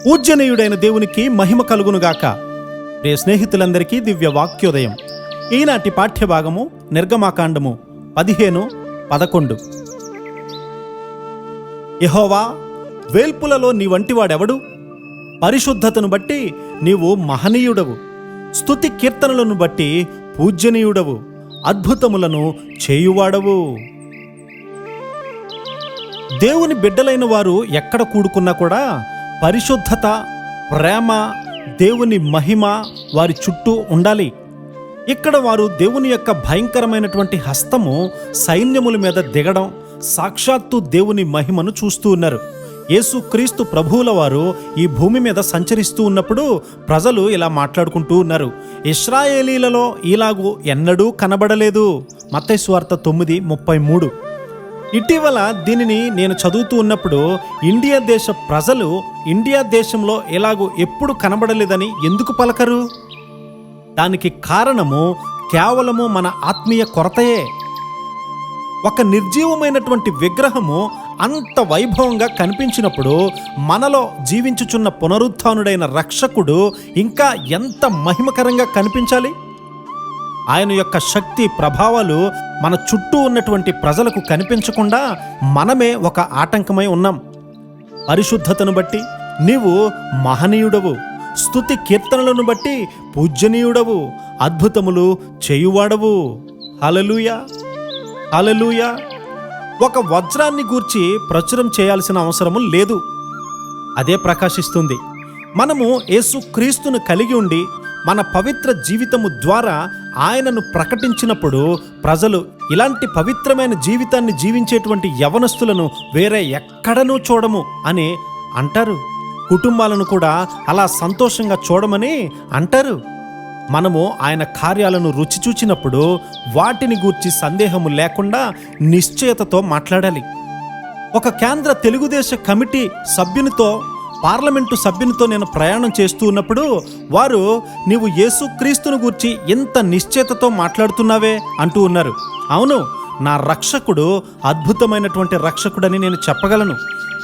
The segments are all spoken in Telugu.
పూజ్యనీయుడైన దేవునికి మహిమ కలుగునుగాక. ప్రియ స్నేహితులందరికీ దివ్య వాక్యోదయం. ఈనాటి పాఠ్యభాగము నిర్గమాకాండము 15:11. యెహోవా, వేల్పులలో నీ వంటివాడెవడు? పరిశుద్ధతను బట్టి నీవు మహనీయుడవు, స్తుతి కీర్తనలను బట్టి పూజ్యనీయుడవు, అద్భుతములను చేయువాడవు. దేవుని బిడ్డలైన వారు ఎక్కడ కూడుకున్నా కూడా పరిశుద్ధత, ప్రేమ, దేవుని మహిమ వారి చుట్టూ ఉండాలి. ఇక్కడ వారు దేవుని యొక్క భయంకరమైనటువంటి హస్తము సైన్యముల మీద దిగడం, సాక్షాత్తు దేవుని మహిమను చూస్తూ ఉన్నారు. యేసుక్రీస్తు ప్రభువుల వారు ఈ భూమి మీద సంచరిస్తూ ఉన్నప్పుడు ప్రజలు ఇలా మాట్లాడుకుంటూ ఉన్నారు, ఇశ్రాయేలీలలో ఇలాగూ ఎన్నడూ కనబడలేదు. మత్తయి సువార్త 9:33. ఇటీవల దీనిని నేను చదువుతూ ఉన్నప్పుడు ఇండియా దేశ ప్రజలు ఇండియా దేశంలో ఎలాగూ ఎప్పుడు కనబడలేదని ఎందుకు పలకరు? దానికి కారణము కేవలము మన ఆత్మీయ కొరతయే. ఒక నిర్జీవమైనటువంటి విగ్రహము అంత వైభవంగా కనిపించినప్పుడు మనలో జీవించుచున్న పునరుత్థానుడైన రక్షకుడు ఇంకా ఎంత మహిమకరంగా కనిపించాలి. ఆయన యొక్క శక్తి ప్రభావాలు మన చుట్టూ ఉన్నటువంటి ప్రజలకు కనిపించకుండా మనమే ఒక ఆటంకమై ఉన్నాం. పరిశుద్ధతను బట్టి నీవు మహనీయుడవు, స్తుతి కీర్తనలను బట్టి పూజ్యనీయుడవు, అద్భుతములు చేయువాడవు. హల్లెలూయా, హల్లెలూయా. ఒక వజ్రాన్ని గూర్చి ప్రచురం చేయాల్సిన అవసరము లేదు, అదే ప్రకాశిస్తుంది. మనము యేసుక్రీస్తును కలిగి ఉండి మన పవిత్ర జీవితము ద్వారా ఆయనను ప్రకటించినప్పుడు ప్రజలు ఇలాంటి పవిత్రమైన జీవితాన్ని జీవించేటువంటి యవనస్తులను వేరే ఎక్కడనూ చూడము అని అంటారు. కుటుంబాలను కూడా అలా సంతోషంగా చూడమని అంటారు. మనము ఆయన కార్యాలను రుచి చూచినప్పుడు వాటిని గూర్చి సందేహము లేకుండా నిశ్చయతతో మాట్లాడాలి. ఒక కేంద్ర తెలుగుదేశ కమిటీ సభ్యునితో, పార్లమెంటు సభ్యునితో నేను ప్రయాణం చేస్తూ ఉన్నప్పుడు వారు, నీవు యేసుక్రీస్తును గూర్చి ఎంత నిశ్చయతతో మాట్లాడుతున్నావే అంటూ ఉన్నారు. అవును, నా రక్షకుడు అద్భుతమైనటువంటి రక్షకుడని నేను చెప్పగలను.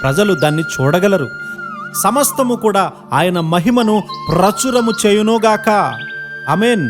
ప్రజలు దాన్ని చూడగలరు. సమస్తము కూడా ఆయన మహిమను ప్రచురము చేయునుగాక. ఆమేన్.